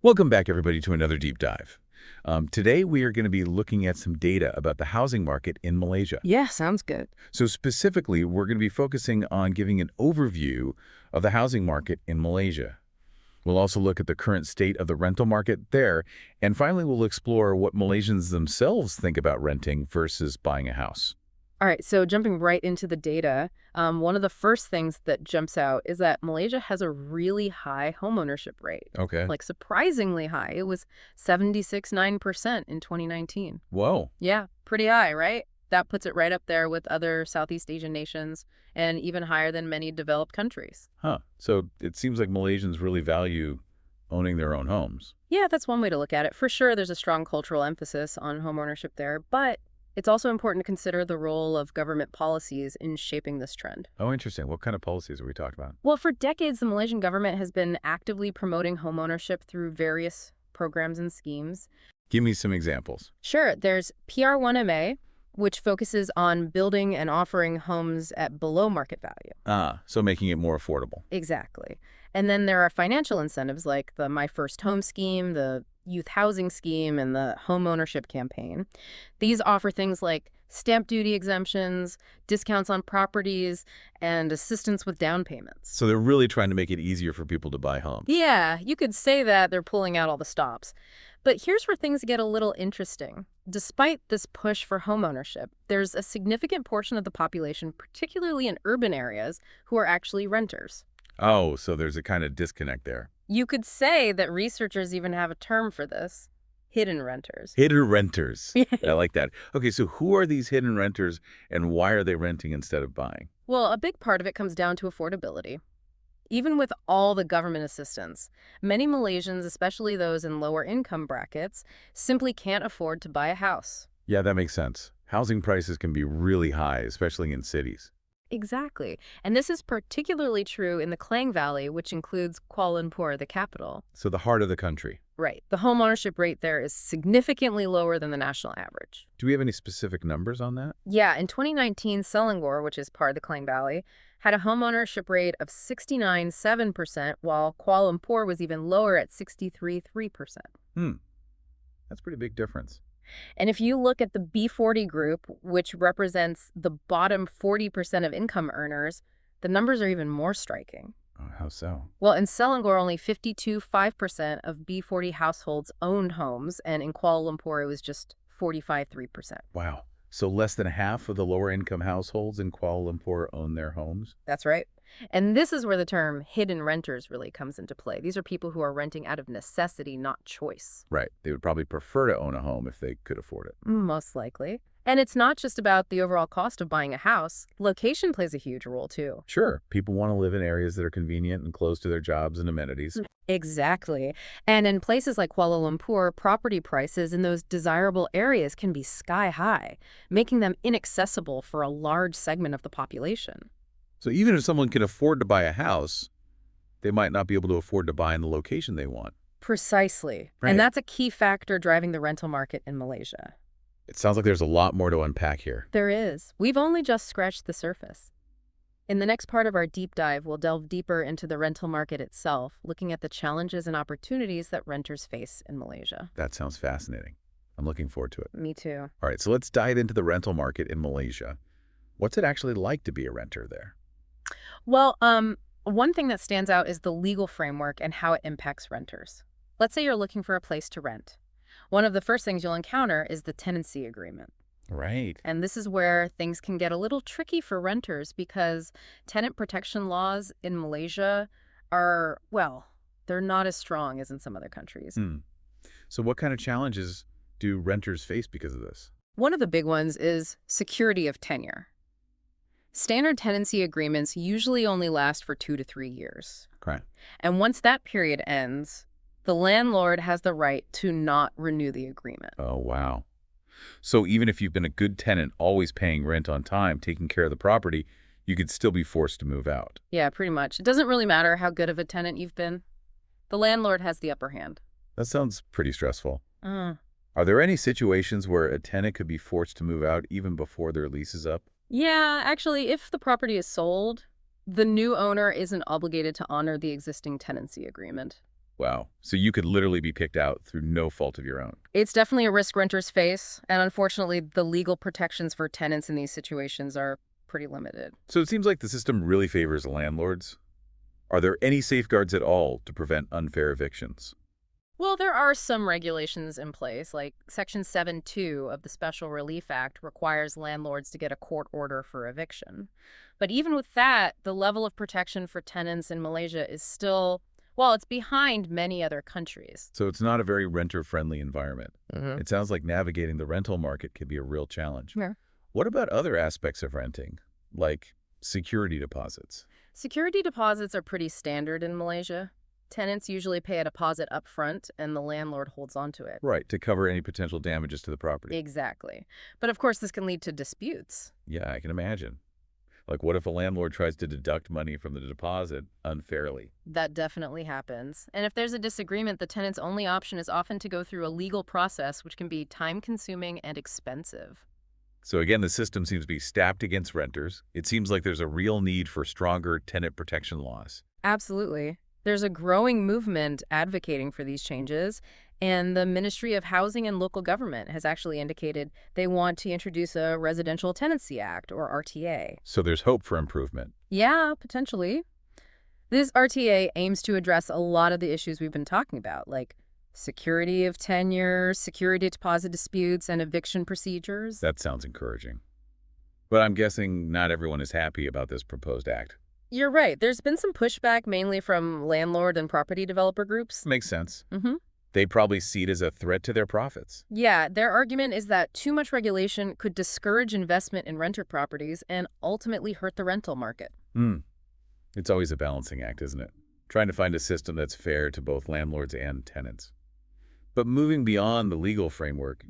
Welcome back, everybody, to another deep dive. Today, we are going to be looking at some data about the housing market in Malaysia. Yeah, sounds good. So specifically, we're going to be focusing on giving an overview of the housing market in Malaysia. We'll also look at the current state of the rental market there. And finally, we'll explore what Malaysians themselves think about renting versus buying a house. All right, so jumping right into the data, one of the first things that jumps out is that Malaysia has a really high homeownership rate, Okay. like surprisingly high. It was 76.9% in 2019. Whoa. Yeah, pretty high, right? That puts it right up there with other Southeast Asian nations and even higher than many developed countries. Huh. So it seems like Malaysians really value owning their own homes. Yeah, that's one way to look at it. For sure, there's a strong cultural emphasis on homeownership there, but it's also important to consider the role of government policies in shaping this trend. Oh, interesting. What kind of policies are we talking about? Well, for decades, the Malaysian government has been actively promoting homeownership through various programs and schemes. Give me some examples. Sure, there's PR1MA, which focuses on building and offering homes at below market value. Ah, so making it more affordable. Exactly. And then there are financial incentives like the My First Home scheme, the youth housing scheme, and the home ownership campaign. These offer things like stamp duty exemptions, discounts on properties, and assistance with down payments. So they're really trying to make it easier for people to buy homes. Yeah, you could say that they're pulling out all the stops. But here's where things get a little interesting. Despite this push for homeownership, there's a significant portion of the population, particularly in urban areas, who are actually renters. Oh, so there's a kind of disconnect there. You could say that researchers even have a term for this: hidden renters. Hidden renters. I like that. Okay, so who are these hidden renters and why are they renting instead of buying? Well, a big part of it comes down to affordability. Even with all the government assistance, many Malaysians, especially those in lower income brackets, simply can't afford to buy a house. Yeah, that makes sense. Housing prices can be really high, especially in cities. Exactly. And this is particularly true in the Klang Valley, which includes Kuala Lumpur, the capital. So the heart of the country. Right. The home ownership rate there is significantly lower than the national average. Do we have any specific numbers on that? Yeah, in 2019, Selangor, which is part of the Klang Valley, had a home ownership rate of 69.7%, while Kuala Lumpur was even lower at 63.3%. That's a pretty big difference. And if you look at the B40 group, which represents the bottom 40% of income earners, the numbers are even more striking. Oh, how so? Well, in Selangor, only 52.5% of B40 households owned homes, and in Kuala Lumpur, it was just 45.3%. Wow. So less than half of the lower income households in Kuala Lumpur own their homes? That's right. And this is where the term hidden renters really comes into play. These are people who are renting out of necessity, not choice. Right. They would probably prefer to own a home if they could afford it. Most likely. And it's not just about the overall cost of buying a house. Location plays a huge role, too. Sure, people want to live in areas that are convenient and close to their jobs and amenities. Exactly. And in places like Kuala Lumpur, property prices in those desirable areas can be sky high, making them inaccessible for a large segment of the population. So even if someone can afford to buy a house, they might not be able to afford to buy in the location they want. Precisely. Right. And that's a key factor driving the rental market in Malaysia. It sounds like there's a lot more to unpack here. There is. We've only just scratched the surface. In the next part of our deep dive, we'll delve deeper into the rental market itself, looking at the challenges and opportunities that renters face in Malaysia. That sounds fascinating. I'm looking forward to it. Me too. All right, so let's dive into the rental market in Malaysia. What's it actually like to be a renter there? Well, one thing that stands out is the legal framework and how it impacts renters. Let's say you're looking for a place to rent. One of the first things you'll encounter is the tenancy agreement. Right. And this is where things can get a little tricky for renters because tenant protection laws in Malaysia are, well, they're not as strong as in some other countries. So what kind of challenges do renters face because of this? One of the big ones is security of tenure. Standard tenancy agreements usually only last for 2 to 3 years. Okay. And once that period ends, the landlord has the right to not renew the agreement. Oh, wow. So even if you've been a good tenant, always paying rent on time, taking care of the property, you could still be forced to move out. Yeah, pretty much. It doesn't really matter how good of a tenant you've been. The landlord has the upper hand. That sounds pretty stressful. Are there any situations where a tenant could be forced to move out even before their lease is up? Yeah, actually, if the property is sold, the new owner isn't obligated to honor the existing tenancy agreement. Wow. So you could literally be picked out through no fault of your own. It's definitely a risk renters face, and unfortunately, the legal protections for tenants in these situations are pretty limited. So it seems like the system really favors landlords. Are there any safeguards at all to prevent unfair evictions? Well, there are some regulations in place, like Section 7(2) of the Special Relief Act requires landlords to get a court order for eviction. But even with that, the level of protection for tenants in Malaysia is still, well, it's behind many other countries. So it's not a very renter-friendly environment. Hmm. It sounds like navigating the rental market could be a real challenge. Yeah. What about other aspects of renting, like security deposits? Security deposits are pretty standard in Malaysia. Tenants usually pay a deposit up front, and the landlord holds onto it. Right, to cover any potential damages to the property. Exactly. But of course, this can lead to disputes. Yeah, I can imagine. Like, what if a landlord tries to deduct money from the deposit unfairly? That definitely happens. And if there's a disagreement, the tenant's only option is often to go through a legal process, which can be time-consuming and expensive. So again, the system seems to be stacked against renters. It seems like there's a real need for stronger tenant protection laws. Absolutely. There's a growing movement advocating for these changes, and the Ministry of Housing and Local Government has actually indicated they want to introduce a Residential Tenancy Act, or RTA. So there's hope for improvement. Yeah, potentially. This RTA aims to address a lot of the issues we've been talking about, like security of tenure, security deposit disputes, and eviction procedures. That sounds encouraging. But I'm guessing not everyone is happy about this proposed act. You're right. There's been some pushback, mainly from landlord and property developer groups. Makes sense. Mm-hmm. They probably see it as a threat to their profits. Yeah, their argument is that too much regulation could discourage investment in renter properties and ultimately hurt the rental market. Hmm. It's always a balancing act, isn't it? Trying to find a system that's fair to both landlords and tenants. But moving beyond the legal framework,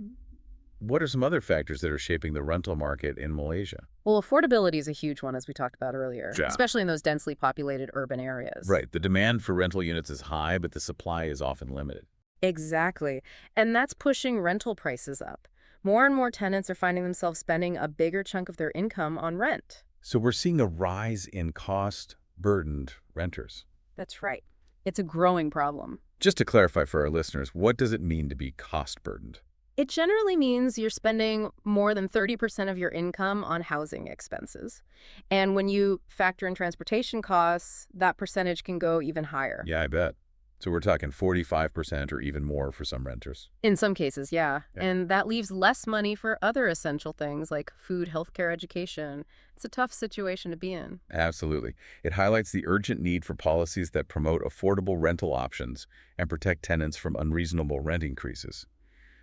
what are some other factors that are shaping the rental market in Malaysia? Well, affordability is a huge one, as we talked about earlier, Yeah. especially in those densely populated urban areas. Right. The demand for rental units is high, but the supply is often limited. Exactly. And that's pushing rental prices up. More and more tenants are finding themselves spending a bigger chunk of their income on rent. So we're seeing a rise in cost-burdened renters. That's right. It's a growing problem. Just to clarify for our listeners, what does it mean to be cost-burdened? It generally means you're spending more than 30% of your income on housing expenses. And when you factor in transportation costs, that percentage can go even higher. Yeah, I bet. So we're talking 45% or even more for some renters. In some cases, yeah. Yeah. And that leaves less money for other essential things like food, healthcare, education. It's a tough situation to be in. Absolutely. It highlights the urgent need for policies that promote affordable rental options and protect tenants from unreasonable rent increases.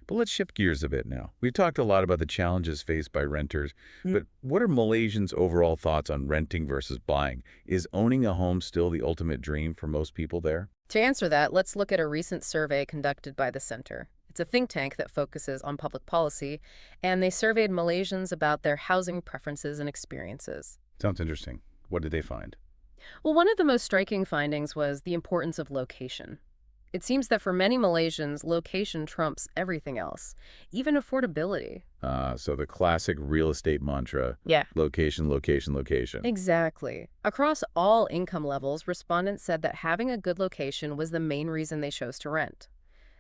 But let's shift gears a bit now. We've talked a lot about the challenges faced by renters, but what are Malaysians' overall thoughts on renting versus buying? Is owning a home still the ultimate dream for most people there? To answer that, let's look at a recent survey conducted by the Center. It's a think tank that focuses on public policy, and they surveyed Malaysians about their housing preferences and experiences. Sounds interesting. What did they find? Well, one of the most striking findings was the importance of location. It seems that for many Malaysians, location trumps everything else, even affordability. So the classic real estate mantra, Yeah. location, location, location. Exactly. Across all income levels, respondents said that having a good location was the main reason they chose to rent.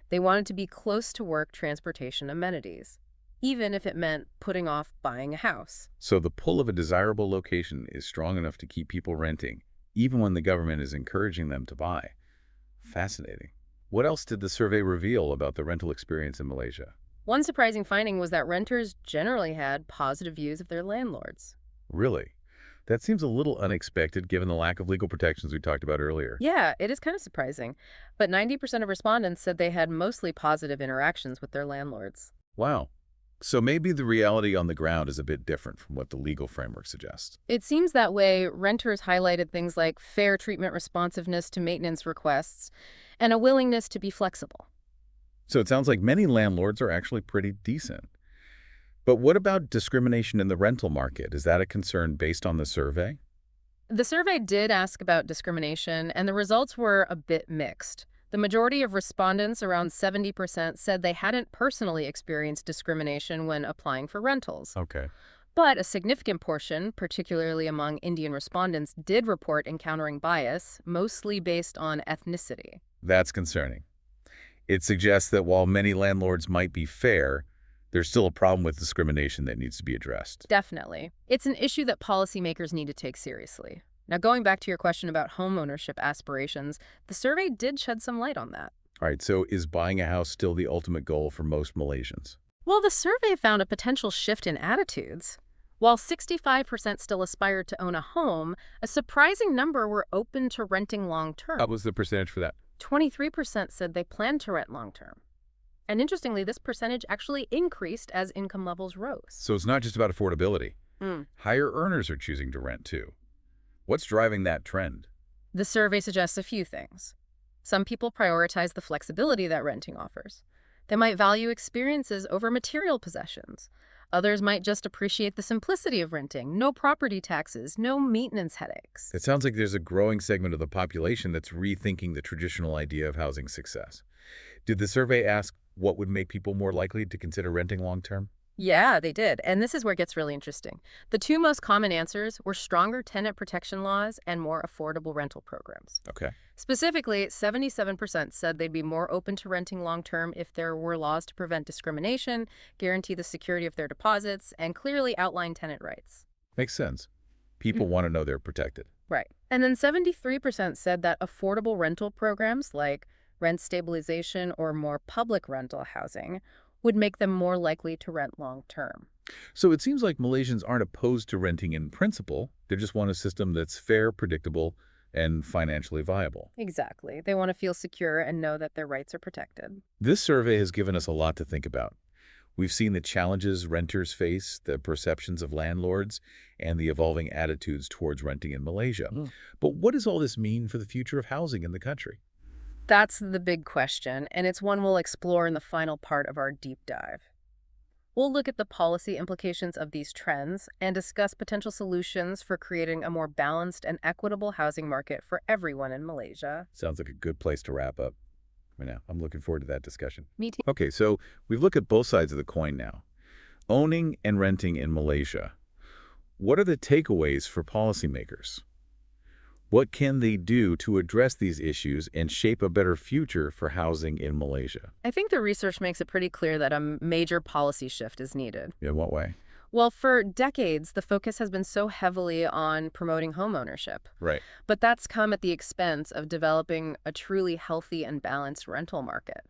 They wanted to be close to work, transportation, amenities, even if it meant putting off buying a house. So the pull of a desirable location is strong enough to keep people renting, even when the government is encouraging them to buy. Fascinating. What else did the survey reveal about the rental experience in Malaysia? One surprising finding was that renters generally had positive views of their landlords. Really? That seems a little unexpected given the lack of legal protections we talked about earlier. Yeah, it is kind of surprising. But 90% of respondents said they had mostly positive interactions with their landlords. Wow. So maybe the reality on the ground is a bit different from what the legal framework suggests. It seems that way. Renters highlighted things like fair treatment, responsiveness to maintenance requests, and a willingness to be flexible. So it sounds like many landlords are actually pretty decent. But what about discrimination in the rental market? Is that a concern based on the survey? The survey did ask about discrimination, and the results were a bit mixed. The majority of respondents, around 70%, said they hadn't personally experienced discrimination when applying for rentals. Okay. But a significant portion, particularly among Indian respondents, did report encountering bias, mostly based on ethnicity. That's concerning. It suggests that while many landlords might be fair, there's still a problem with discrimination that needs to be addressed. Definitely. It's an issue that policymakers need to take seriously. Now, going back to your question about homeownership aspirations, the survey did shed some light on that. All right, so is buying a house still the ultimate goal for most Malaysians? Well, the survey found a potential shift in attitudes. While 65% still aspired to own a home, a surprising number were open to renting long-term. What was the percentage for that? 23% said they planned to rent long-term. And interestingly, this percentage actually increased as income levels rose. So it's not just about affordability. Mm. Higher earners are choosing to rent too. What's driving that trend? The survey suggests a few things. Some people prioritize the flexibility that renting offers. They might value experiences over material possessions. Others might just appreciate the simplicity of renting. No property taxes, no maintenance headaches. It sounds like there's a growing segment of the population that's rethinking the traditional idea of housing success. Did the survey ask what would make people more likely to consider renting long-term? Yeah, they did. And this is where it gets really interesting. The two most common answers were stronger tenant protection laws and more affordable rental programs. Okay. Specifically, 77% said they'd be more open to renting long-term if there were laws to prevent discrimination, guarantee the security of their deposits, and clearly outline tenant rights. Makes sense. People want to know they're protected. Right. And then 73% said that affordable rental programs like rent stabilization or more public rental housing would make them more likely to rent long-term. So it seems like Malaysians aren't opposed to renting in principle. They just want a system that's fair, predictable, and financially viable. Exactly. They want to feel secure and know that their rights are protected. This survey has given us a lot to think about. We've seen the challenges renters face, the perceptions of landlords, and the evolving attitudes towards renting in Malaysia. But what does all this mean for the future of housing in the country? That's the big question, and it's one we'll explore in the final part of our deep dive. We'll look at the policy implications of these trends and discuss potential solutions for creating a more balanced and equitable housing market for everyone in Malaysia. Sounds like a good place to wrap up. I'm looking forward to that discussion. Me too. Okay, so we've looked at both sides of the coin now. Owning and renting in Malaysia. What are the takeaways for policymakers? What can they do to address these issues and shape a better future for housing in Malaysia? I think the research makes it pretty clear that a major policy shift is needed. In what way? Well, for decades, the focus has been so heavily on promoting homeownership. Right. But that's come at the expense of developing a truly healthy and balanced rental market.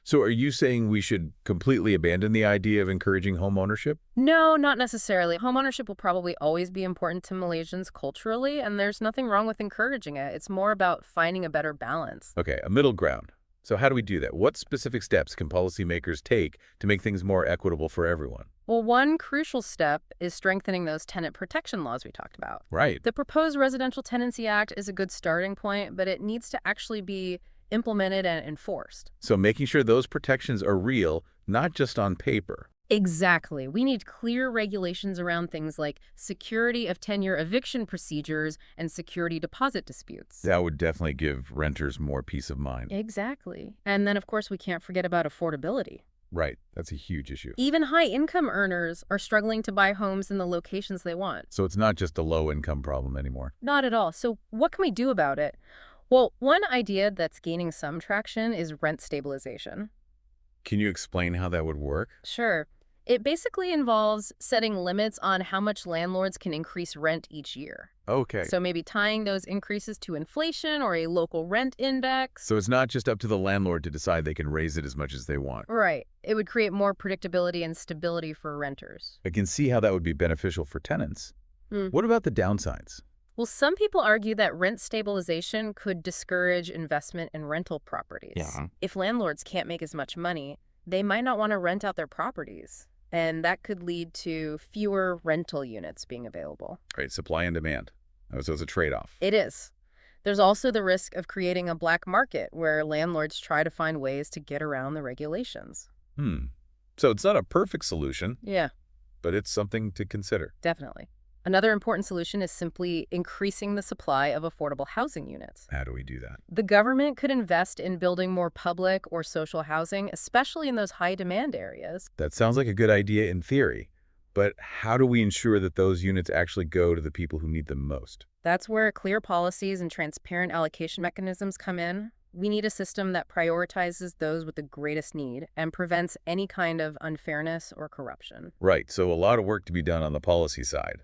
So are you saying we should completely abandon the idea of encouraging home ownership? No, not necessarily. Homeownership will probably always be important to Malaysians culturally, and there's nothing wrong with encouraging it. It's more about finding a better balance. Okay, a middle ground. So how do we do that? What specific steps can policymakers take to make things more equitable for everyone? Well, one crucial step is strengthening those tenant protection laws we talked about. Right. The proposed Residential Tenancy Act is a good starting point, but it needs to actually be implemented and enforced. So making sure those protections are real, not just on paper. Exactly. We need clear regulations around things like security of tenure eviction procedures and security deposit disputes. That would definitely give renters more peace of mind. Exactly. And then, of course, we can't forget about affordability. Right. That's a huge issue. Even high-income earners are struggling to buy homes in the locations they want. So it's not just a low-income problem anymore. Not at all. So what can we do about it? Well, one idea that's gaining some traction is rent stabilization. Can you explain how that would work? Sure. It basically involves setting limits on how much landlords can increase rent each year. Okay. So maybe tying those increases to inflation or a local rent index. So it's not just up to the landlord to decide they can raise it as much as they want. Right. It would create more predictability and stability for renters. I can see how that would be beneficial for tenants. What about the downsides? Well, some people argue that rent stabilization could discourage investment in rental properties. Yeah. If landlords can't make as much money, they might not want to rent out their properties. And that could lead to fewer rental units being available. Right, supply and demand. So it's a trade-off. It is. There's also the risk of creating a black market where landlords try to find ways to get around the regulations. So it's not a perfect solution, Yeah, but it's something to consider. definitely. Another important solution is simply increasing the supply of affordable housing units. How do we do that? The government could invest in building more public or social housing, especially in those high-demand areas. That sounds like a good idea in theory, but how do we ensure that those units actually go to the people who need them most? That's where clear policies and transparent allocation mechanisms come in. We need a system that prioritizes those with the greatest need and prevents any kind of unfairness or corruption. Right, so a lot of work to be done on the policy side.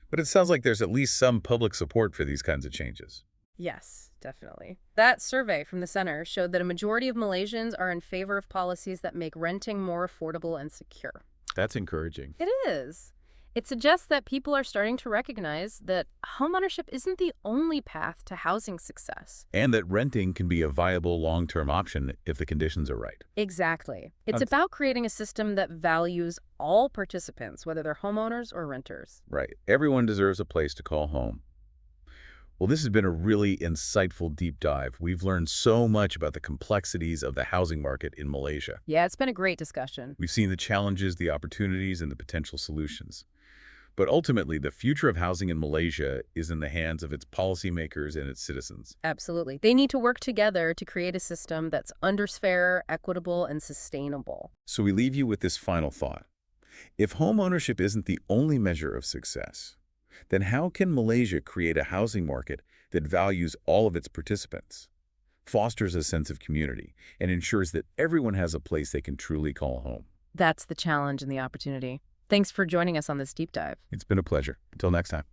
But it sounds like there's at least some public support for these kinds of changes. Yes, definitely. That survey from the center showed that a majority of Malaysians are in favor of policies that make renting more affordable and secure. That's encouraging. It is. It suggests that people are starting to recognize that homeownership isn't the only path to housing success. And that renting can be a viable long-term option if the conditions are right. Exactly. It's Um, about creating a system that values all participants, whether they're homeowners or renters. Right. Everyone deserves a place to call home. Well, this has been a really insightful deep dive. We've learned so much about the complexities of the housing market in Malaysia. Yeah, it's been a great discussion. We've seen the challenges, the opportunities, and the potential solutions. But ultimately, the future of housing in Malaysia is in the hands of its policymakers and its citizens. Absolutely. They need to work together to create a system that's fair, equitable, and sustainable. So we leave you with this final thought. If home ownership isn't the only measure of success, then how can Malaysia create a housing market that values all of its participants, fosters a sense of community, and ensures that everyone has a place they can truly call home? That's the challenge and the opportunity. Thanks for joining us on this deep dive. It's been a pleasure. Until next time.